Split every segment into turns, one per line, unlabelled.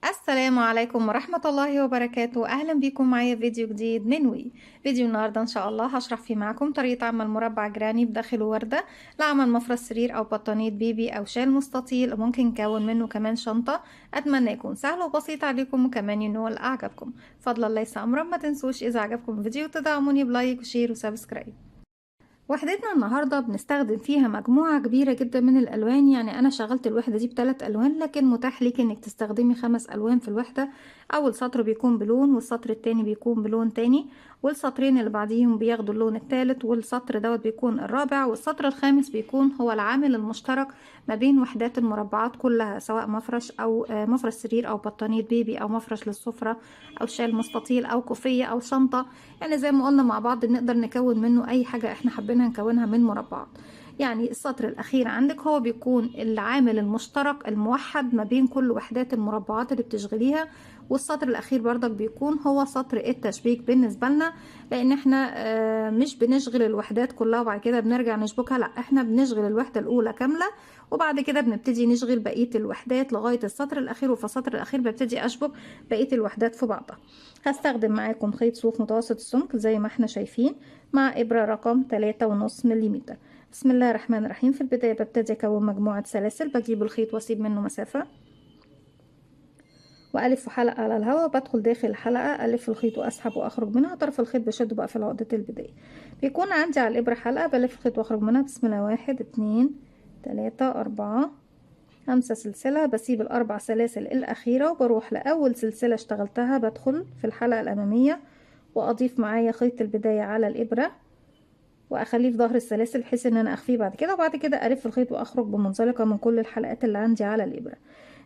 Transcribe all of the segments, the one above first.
السلام عليكم ورحمة الله وبركاته. أهلا بكم معايا في فيديو جديد من فيديو النهاردة إن شاء الله هشرح فيه معاكم طريقة عمل مربع جراني بداخله وردة لعمل مفرش سرير أو بطانية بيبي أو شال مستطيل، وممكن نكون منه كمان شنطة. أتمنى يكون سهل وبسيط عليكم وكمان ينول أعجبكم. فضلا ليس أمرا، ما تنسوش إذا عجبكم الفيديو تدعموني بلايك وشير وسبسكرايب. وحدتنا النهاردة بنستخدم فيها مجموعة كبيرة جدا من الألوان، يعني أنا شغلت الوحدة دي ب3 ألوان، لكن متاح ليك إنك تستخدمي 5 ألوان في الوحدة. أول سطر بيكون بلون، والسطر التاني بيكون بلون تاني، والسطرين اللي بعديهم بياخدوا اللون التالت، والسطر دوت بيكون الرابع، والسطر الخامس بيكون هو العامل المشترك ما بين وحدات المربعات كلها، سواء مفرش أو مفرش سرير أو بطانية بيبي أو مفرش للسفرة أو شال مستطيل أو كوفية أو شنطة. يعني زي ما قلنا مع بعض نقدر نكون منه أي حاجة احنا حابين نكونها من مربعات. يعني السطر الأخير عندك هو بيكون العامل المشترك الموحد ما بين كل وحدات المربعات اللي بتشغليها، والسطر الأخير برضك بيكون هو سطر التشبيك بالنسبة لنا، لأن احنا مش بنشغل الوحدات كلها وبعد كده بنرجع نشبكها، لا احنا بنشغل الوحدة الأولى كاملة وبعد كده بنبتدي نشغل بقية الوحدات لغاية السطر الأخير، وفي السطر الأخير ببتدي أشبك بقية الوحدات في بعضها. هستخدم معاكم خيط صوف متوسط السمك زي ما احنا شايفين، مع إبرة رقم 3.5 ملم. بسم الله الرحمن الرحيم. في البداية ببتدي أكون مجموعة سلاسل، بجيب الخيط وأسيب منه مسافة وألف حلقة على الهواء، بدخل داخل الحلقة ألف الخيط وأسحب وأخرج منها. طرف الخيط بشده بقى في عقدة البداية. بيكون عندي على الإبرة حلقة، بلف الخيط وأخرج منها. بسم الله، 1 2 3 4 5 سلسلة، بسيب ال4 سلاسل الأخيرة وبروح لأول سلسلة اشتغلتها، بدخل في الحلقة الأمامية وأضيف معايا خيط البداية على الإبرة واخليه في ظهر السلاسل بحيث ان انا اخفيه بعد كده، وبعد كده الف الخيط واخرج بمنزلقه من كل الحلقات اللي عندي على الابره.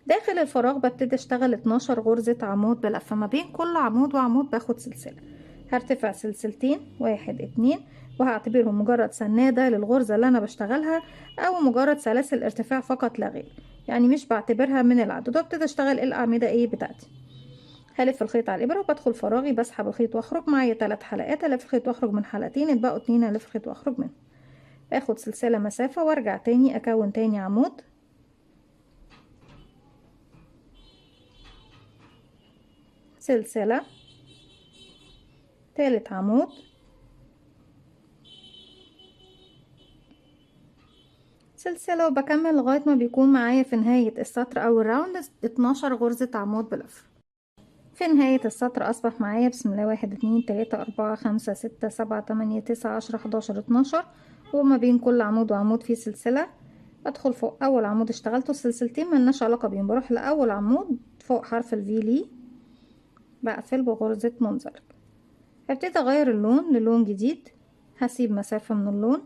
داخل الفراغ ببتدي اشتغل 12 غرزه عمود بلفه، ما بين كل عمود وعمود باخد سلسله. هرتفع سلسلتين، 1 2، وهعتبرهم مجرد سناده للغرزه اللي انا بشتغلها، او مجرد سلاسل ارتفاع فقط لا غير، يعني مش بعتبرها من العدد. وابتدي اشتغل الاعمده بتاعتي. هلف الخيط على الإبرة وبدخل فراغي، بسحب الخيط واخرج. معايا 3 حلقات، ألف الخيط واخرج من حلقتين، اتبقوا 2 ألف الخيط واخرج منهم. باخد سلسلة مسافة وارجع تاني أكون تاني عمود، سلسلة، تالت عمود، سلسلة، وبكمل لغاية ما بيكون معايا في نهاية السطر أو الراوند 12 غرزة عمود بلف. في نهاية السطر أصبح معايا بسم الله 1 2 3 4 5 6 7 8 9 10 11 12، وما بين كل عمود وعمود في سلسلة. بدخل فوق أول عمود اشتغلته السلسلتين ملناش علاقة بيهم، بروح لأول عمود فوق حرف الفي لي، بقفل بغرزة منزلق. هبتدي أغير اللون للون جديد، هسيب مسافة من اللون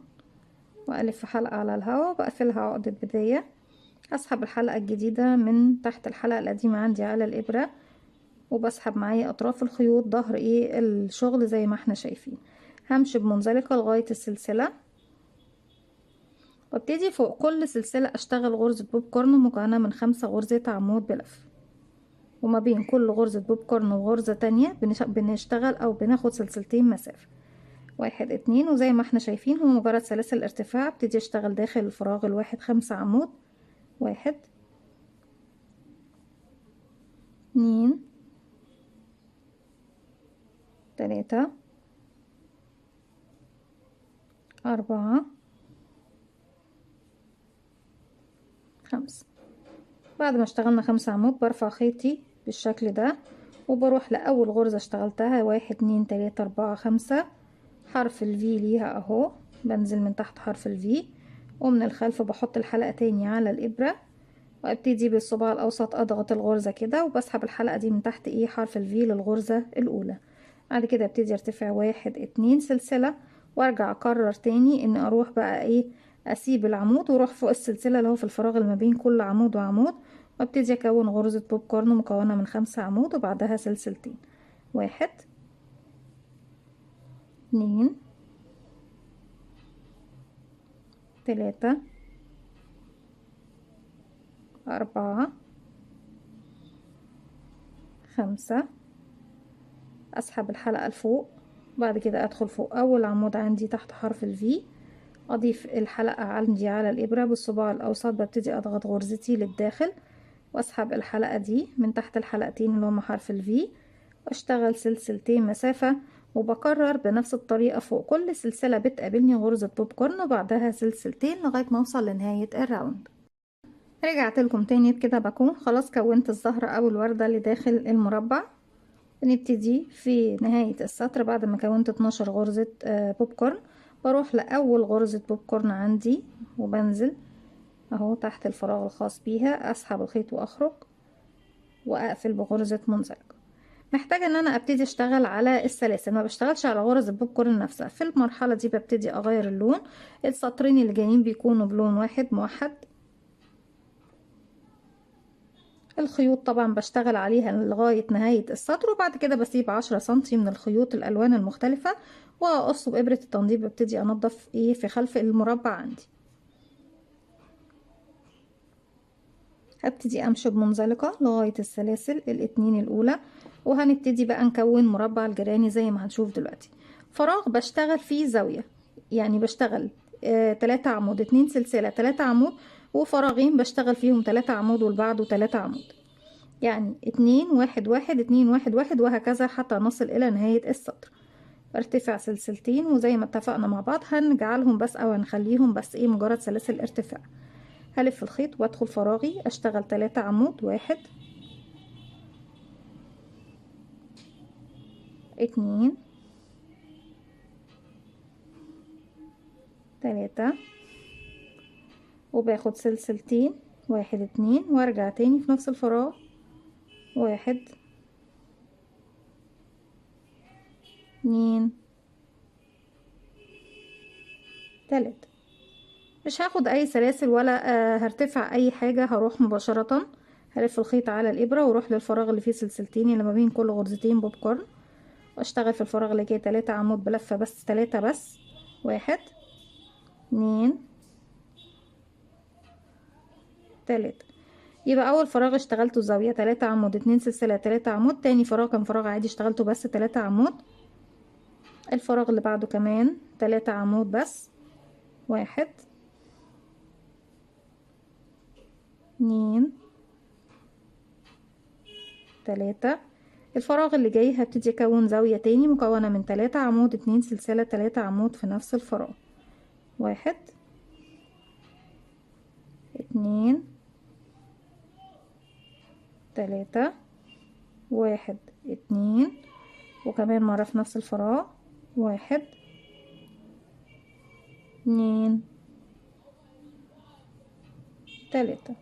وألف حلقة على الهواء وبقفلها عقدة بداية. هسحب الحلقة الجديدة من تحت الحلقة القديمة عندي على الإبرة، وبسحب معايا اطراف الخيوط ظهر الشغل زي ما احنا شايفين. همشي بمنزلقة لغاية السلسلة، وابتدي فوق كل سلسلة اشتغل غرزة بوب كورن مكونة من 5 غرزة عمود بلف، وما بين كل غرزة بوب كورن وغرزة تانية بنشتغل او بناخد سلسلتين مسافة، 1 2. وزي ما احنا شايفين هو مجرد سلاسل ارتفاع. ابتدي اشتغل داخل الفراغ الواحد 5 عمود، 1 2 3 4 5. بعد ما اشتغلنا 5 عمود برفع خيطي بالشكل ده وبروح لأول غرزة اشتغلتها، 1 2 3 4 5، حرف الفي ليها اهو، بنزل من تحت حرف الفي، ومن الخلف بحط الحلقة تاني على الإبرة، وابتدي بالصباع الأوسط أضغط الغرزة كده وبسحب الحلقة دي من تحت حرف الفي للغرزة الأولى. بعد كده ابتدي ارتفع 1 2 سلسلة، وارجع اكرر تاني ان اروح بقى اسيب العمود واروح فوق السلسلة اللي هو في الفراغ اللي ما بين كل عمود وعمود، وابتدي اكون غرزة بوب كورن مكونة من 5 عمود وبعدها سلسلتين، 1 2 3 4 5. اسحب الحلقة لفوق، بعد كده ادخل فوق اول عمود عندي تحت حرف الفي، اضيف الحلقة عندي على الابرة بالصباع الاوسط، ببتدي اضغط غرزتي للداخل واسحب الحلقة دي من تحت الحلقتين اللي هما حرف الفي، واشتغل سلسلتين مسافة، وبكرر بنفس الطريقة فوق كل سلسلة بتقابلني غرزة بوب كورن وبعدها سلسلتين لغاية ما اوصل لنهاية الراوند. رجعت لكم تاني بكده بكون خلاص كونت الزهرة او الوردة اللي داخل المربع. بنبتدي في نهاية السطر بعد ما كونت 12 غرزة بوب كورن، بروح لأول غرزة بوب كورن عندي وبنزل اهو تحت الفراغ الخاص بيها، اسحب الخيط واخرج واقفل بغرزة منزلقة. محتاجة ان انا ابتدي اشتغل على السلاسل، ما بشتغلش على غرز البوب كورن نفسها. في المرحلة دي ببتدي اغير اللون، السطرين اللي جايين بيكونوا بلون واحد موحد. الخيوط طبعا بشتغل عليها لغاية نهاية السطر، وبعد كده بسيب 10 سنتي من الخيوط الالوان المختلفة واقصه بابرة التنظيف. ببتدي انضف ايه في خلف المربع عندي. هبتدي امشي بمنزلقة لغاية السلاسل الاتنين الاولى، وهنبتدي بقى نكون مربع الجيراني زي ما هنشوف دلوقتي. فراغ بشتغل فيه زاوية، يعني بشتغل 3 عمود 2 سلسلة 3 عمود، وفراغين بشتغل فيهم 3 عمود والبعده 3 عمود، يعني 2 1 1 2 1 1 وهكذا حتى نصل الى نهاية السطر. ارتفع سلسلتين، وزي ما اتفقنا مع بعض هنجعلهم بس او هنخليهم بس ايه مجرد سلاسل ارتفاع. هلف الخيط وادخل فراغي اشتغل 3 عمود، 1 2 3 وباخد سلسلتين 1 2 وارجع تاني في نفس الفراغ 1 2 3. مش هاخد اي سلاسل ولا هرتفع اي حاجة، هروح مباشرة هلف الخيط على الابرة واروح للفراغ اللي فيه سلسلتين اللي ما بين كل غرزتين بوب كورن، واشتغل في الفراغ اللي جاي 3 عمود بلفة بس 3 بس 1 2 3. يبقى اول فراغ اشتغلته زاوية 3 عمود 2 سلسلة 3 عمود، تاني فراغ كان فراغ عادي اشتغلته بس 3 عمود، الفراغ اللي بعده كمان 3 عمود بس 1 2 3. الفراغ اللي جاي هبتدي اكون زاوية تاني مكونة من 3 عمود 2 سلسلة 3 عمود في نفس الفراغ 1 2 3 1 2 وكمان مرة في نفس الفراغ 1 2 3.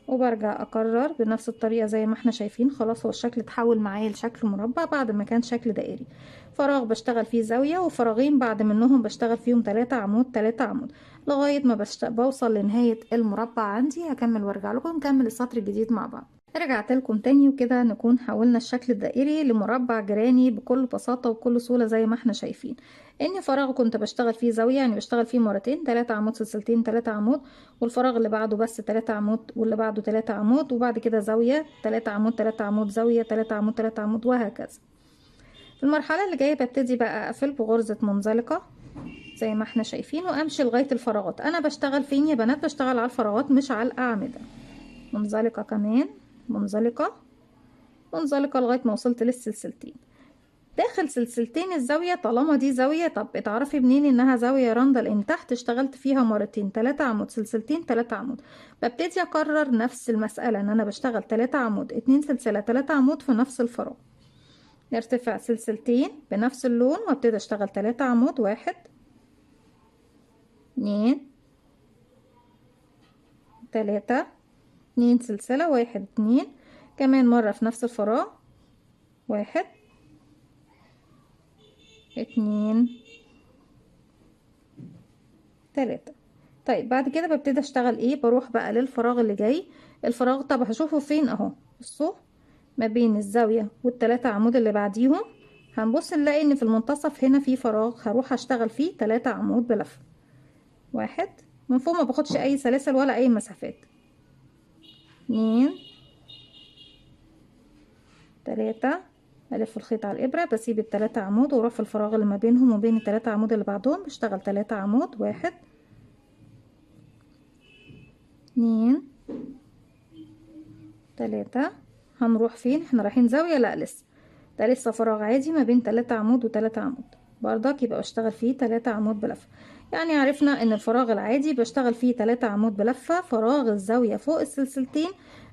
وبرجع اكرر بنفس الطريقة زي ما احنا شايفين. خلاص هو الشكل اتحول معايا لشكل مربع بعد ما كان شكل دائري. فراغ بشتغل فيه زاوية، وفراغين بعد منهم بشتغل فيهم 3 عمود 3 عمود لغاية ما بوصل لنهاية المربع عندي. هكمل وارجع لكم نكمل السطر الجديد مع بعض. رجعت لكم تاني وكده نكون حولنا الشكل الدائري لمربع جيراني بكل بساطة وبكل سهولة زي ما احنا شايفين. ان فراغ كنت بشتغل فيه زاوية، يعني بشتغل فيه مرتين 3 عمود سلسلتين 3 عمود، والفراغ اللي بعده بس 3 عمود واللي بعده 3 عمود، وبعد كده زاوية 3 عمود 3 عمود زاوية 3 عمود 3 عمود وهكذا. في المرحلة اللي جاية ببتدي بقى اقفل بغرزة منزلقة زي ما احنا شايفين وامشي لغاية الفراغات. انا بشتغل فين يا بنات؟ بشتغل على الفراغات مش على الاعمدة. منزلقة كمان منزلقة منزلقة لغاية ما وصلت للسلسلتين. داخل سلسلتين الزاوية طالما دي زاوية، طب اتعرفي منين انها زاوية يا رندا؟ لان تحت اشتغلت فيها مرتين 3 عمود سلسلتين 3 عمود. ببتدي اكرر نفس المسألة ان انا بشتغل 3 عمود 2 سلسلة 3 عمود في نفس الفراغ. ارتفع سلسلتين بنفس اللون وابتدي اشتغل 3 عمود 1 2 3 2 سلسلة 1 2 كمان مرة في نفس الفراغ 1 2 3. طيب بعد كده ببتدي اشتغل ايه؟ بروح بقى للفراغ اللي جاي. الفراغ طب هشوفه فين؟ اهو بصوا ما بين الزاوية والتلاتة عمود اللي بعديهم هنبص نلاقي ان في المنتصف هنا في فراغ هروح اشتغل فيه 3 عمود بلف 1 من فوق، ما باخدش اي سلاسل ولا اي مسافات 2 3. الف الخيط على الابرة بسيب ال3 عمود واروح في الفراغ اللي ما بينهم وبين ال3 عمود اللي بعدهم بشتغل 3 عمود 1 2 3. هنروح فين؟ احنا رايحين زاوية؟ لا لسه، ده لسه فراغ عادي ما بين 3 عمود و3 عمود برضك، يبقى بشتغل فيه 3 عمود بلفة. يعني عرفنا ان الفراغ العادي بشتغل فيه 3 عمود بلفة. فراغ الزاوية فوق السلسلتين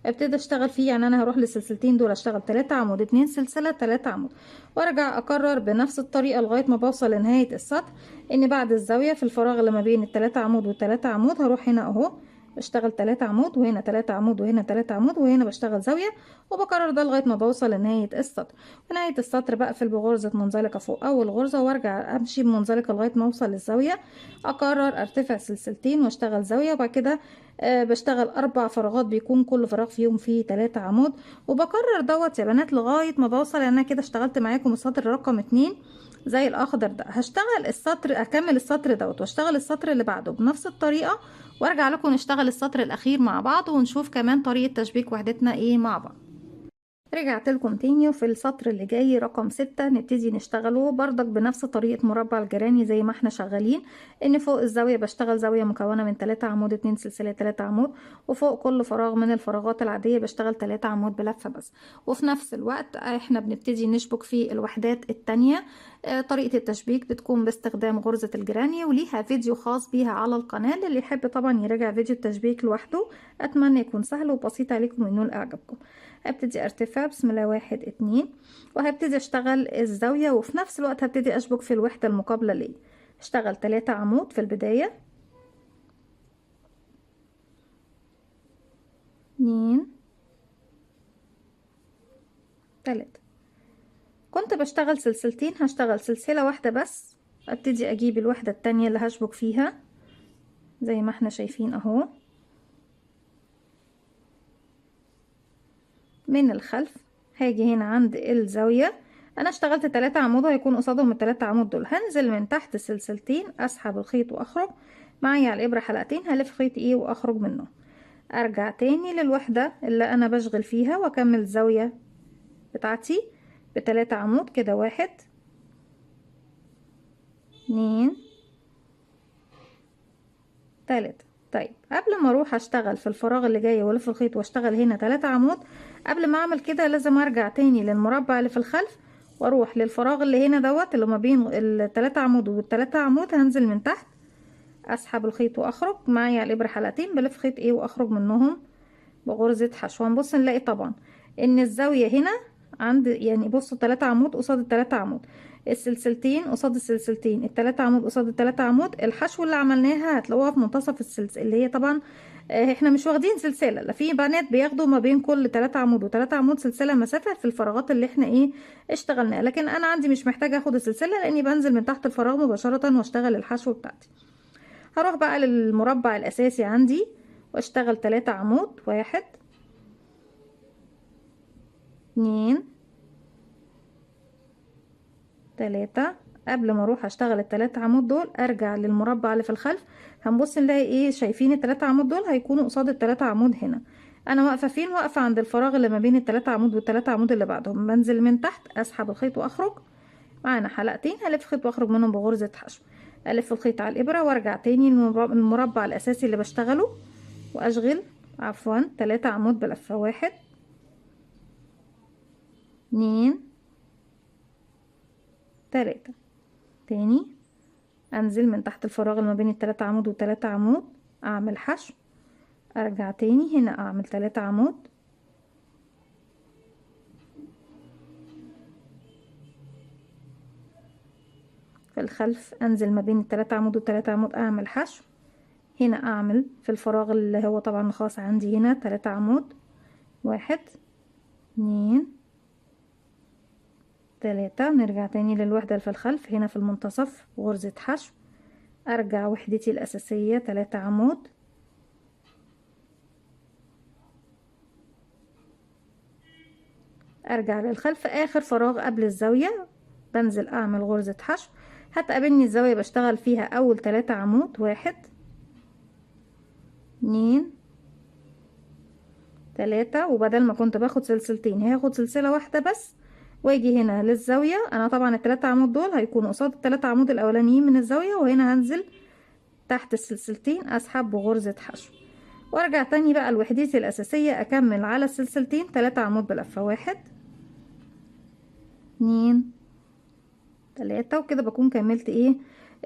ابتدي اشتغل فيه، يعني انا هروح للسلسلتين دول اشتغل 3 عمود 2 سلسلة 3 عمود، وارجع اكرر بنفس الطريقة لغاية ما بوصل لنهاية السطر. ان بعد الزاوية في الفراغ اللي ما بين ال3 عمود وال3 عمود هروح هنا اهو بشتغل 3 عمود، وهنا 3 عمود، وهنا 3 عمود، وهنا بشتغل زاوية، وبكرر ده لغاية ما بوصل لنهاية السطر. ونهاية السطر بقفل بغرزة منزلقة فوق أول غرزة، وارجع أمشي بمنزلقة لغاية ما أوصل للزاوية. أقرر أرتفع سلسلتين وأشتغل زاوية، وبعد كده بشتغل 4 فراغات بيكون كل فراغ فيهم فيه 3 عمود، وبكرر دوت يا بنات لغاية ما بوصل. أنا كده اشتغلت معاكم السطر رقم 2 زي الأخضر ده. هشتغل السطر، أكمل السطر دوت واشتغل السطر اللي بعده بنفس الطريقة، وارجع لكم نشتغل السطر الأخير مع بعض، ونشوف كمان طريقة تشبيك وحدتنا ايه مع بعض. رجعت لكم تاني، وفي السطر اللي جاي رقم 6 نبتدي نشتغله بردك بنفس طريقة مربع الجراني زي ما احنا شغالين. ان فوق الزاوية بشتغل زاوية مكونة من 3 عمود 2 سلسلة 3 عمود، وفوق كل فراغ من الفراغات العادية بشتغل 3 عمود بلفة بس. وفي نفس الوقت احنا بنبتدي نشبك في الوحدات التانية. طريقة التشبيك بتكون باستخدام غرزة الجراني، وليها فيديو خاص بيها على القناة، اللي يحب طبعا يراجع فيديو التشبيك لوحده. اتمنى يكون سهل وبسيط عليكم وينول اعجابكم. هبتدي ارتفع بسم الله 1 2، وهبتدي اشتغل الزاوية، وفي نفس الوقت هبتدي اشبك في الوحدة المقابلة ليه. اشتغل 3 عمود في البداية، 2 3. كنت بشتغل سلسلتين، هشتغل سلسلة واحدة بس. ابتدي اجيب الوحدة التانية اللي هشبك فيها زي ما احنا شايفين اهو من الخلف. هاجي هنا عند الزاوية، انا اشتغلت 3 عمود هيكون قصادهم ال3 عمود دول، هنزل من تحت سلسلتين، اسحب الخيط واخرج معايا على الابرة حلقتين، هلف خيط ايه واخرج منه. ارجع تاني للوحدة اللي انا بشغل فيها واكمل الزاوية بتاعتي ب3 عمود كده، 1 2 3. طيب قبل ما اروح اشتغل في الفراغ اللي جاي والف الخيط واشتغل هنا 3 عمود، قبل ما اعمل كده لازم ارجع تاني للمربع اللي في الخلف، واروح للفراغ اللي هنا دوت اللي ما بين ال3 عمود وال3 عمود، هنزل من تحت اسحب الخيط واخرج معايا على الابره حلقتين، بلف خيط ايه واخرج منهم بغرزة حشو. هنبص نلاقي طبعا ان الزاوية هنا عند، يعني بصوا 3 عمود قصاد ال3 عمود، السلسلتين قصاد السلسلتين، ال3 عمود قصاد ال3 عمود. الحشو اللي عملناها هتلاقوها في منتصف السلسلة اللي هي طبعا احنا مش واخدين سلسلة، لا في بنات بياخدوا ما بين كل 3 عمود و3 عمود سلسلة مسافة في الفراغات اللي احنا ايه اشتغلناها، لكن انا عندي مش محتاجة اخد السلسلة لاني بنزل من تحت الفراغ مباشرة واشتغل الحشو بتاعتي. هروح بقى للمربع الاساسي عندي واشتغل 3 عمود، 1 2 3. قبل ما اروح اشتغل ال3 عمود دول ارجع للمربع اللي في الخلف، هنبص نلاقي ايه، شايفين ال3 عمود دول هيكونوا قصاد ال3 عمود هنا. انا واقفه فين؟ واقفه عند الفراغ اللي ما بين ال3 عمود وال3 عمود اللي بعدهم، بنزل من تحت اسحب الخيط واخرج معانا حلقتين، هلف خيط واخرج منهم بغرزه حشو، الف الخيط على الابره وارجع تاني للمربع الاساسي اللي بشتغله واشغل عفوا 3 عمود بلفه، 1 2 3. تاني انزل من تحت الفراغ اللي ما بين ال3 عمود و3 عمود، اعمل حشو، ارجع تاني هنا اعمل 3 عمود، في الخلف انزل ما بين ال3 عمود و3 عمود اعمل حشو، هنا اعمل في الفراغ اللي هو طبعا خاص عندي هنا 3 عمود، 1 2 3. نرجع تاني للوحدة اللي في الخلف هنا في المنتصف غرزة حشو، ارجع وحدتي الاساسية 3 عمود، ارجع للخلف اخر فراغ قبل الزاوية بنزل اعمل غرزة حشو، هتقابلني الزاوية بشتغل فيها اول 3 عمود، 1 2 3. وبدل ما كنت باخد سلسلتين هاخد سلسلة واحدة بس، واجي هنا للزاوية. انا طبعا ال3 عمود دول هيكونوا قصاد ال3 عمود الاولانيين من الزاوية، وهنا هنزل تحت السلسلتين اسحب بغرزة حشو، وارجع تاني بقى لوحدتي الاساسية، اكمل على السلسلتين 3 عمود بلفة، 1 2 3، وكده بكون كملت ايه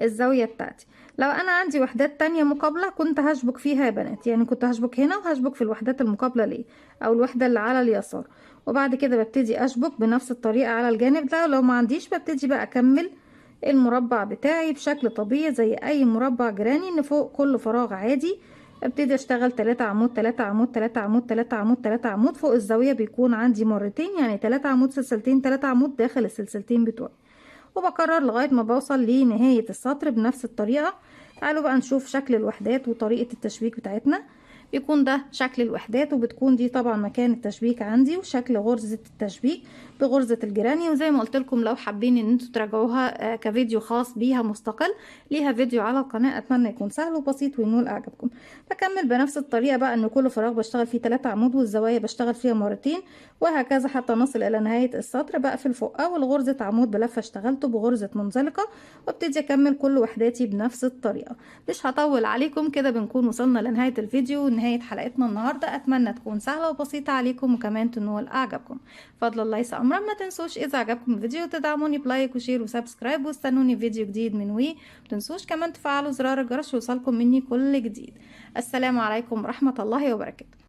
الزاوية بتاعتي. لو انا عندي وحدات تانية مقابلة كنت هشبك فيها يا بنات، يعني كنت هشبك هنا وهشبك في الوحدات المقابلة ليه او الوحدة اللي على اليسار، وبعد كده ببتدي اشبك بنفس الطريقة على الجانب ده. لو ما عنديش ببتدي بقى اكمل المربع بتاعي بشكل طبيعي زي اي مربع جيراني، ان فوق كل فراغ عادي ابتدي اشتغل 3 عمود 3 عمود 3 عمود 3 عمود 3 عمود. فوق الزاوية بيكون عندي مرتين، يعني 3 عمود سلسلتين 3 عمود داخل السلسلتين بتوعي، وبكرر لغاية ما بوصل لنهاية السطر بنفس الطريقة. تعالوا بقى نشوف شكل الوحدات وطريقة التشبيك بتاعتنا. بيكون ده شكل الوحدات، وبتكون دي طبعا مكان التشبيك عندي، وشكل غرزة التشبيك بغرزة الجيراني. وزي ما قلت لكم لو حابين ان انتوا تراجعوها كفيديو خاص بيها مستقل، ليها فيديو على القناة، اتمنى يكون سهل وبسيط وينول اعجابكم. بكمل بنفس الطريقة بقى، ان كل فراغ بشتغل فيه 3 عمود والزوايا بشتغل فيها مرتين، وهكذا حتى نصل الى نهاية السطر. بقفل فوق اول غرزة عمود بلفة اشتغلته بغرزة منزلقة، وابتدي اكمل كل وحداتي بنفس الطريقة. مش هطول عليكم، كده بنكون وصلنا لنهاية الفيديو ونهاية حلقتنا النهاردة. اتمنى تكون سهلة وبسيطة عليكم وكمان تنول اعجابكم. فضل الله ليس امرا. ما تنسوش اذا عجبكم الفيديو تدعموني بلايك وشير وسبسكرايب، واستنوني فيديو جديد من وي. متنسوش كمان تفعلوا زرار الجرس يوصلكم مني كل جديد. السلام عليكم ورحمة الله وبركاته.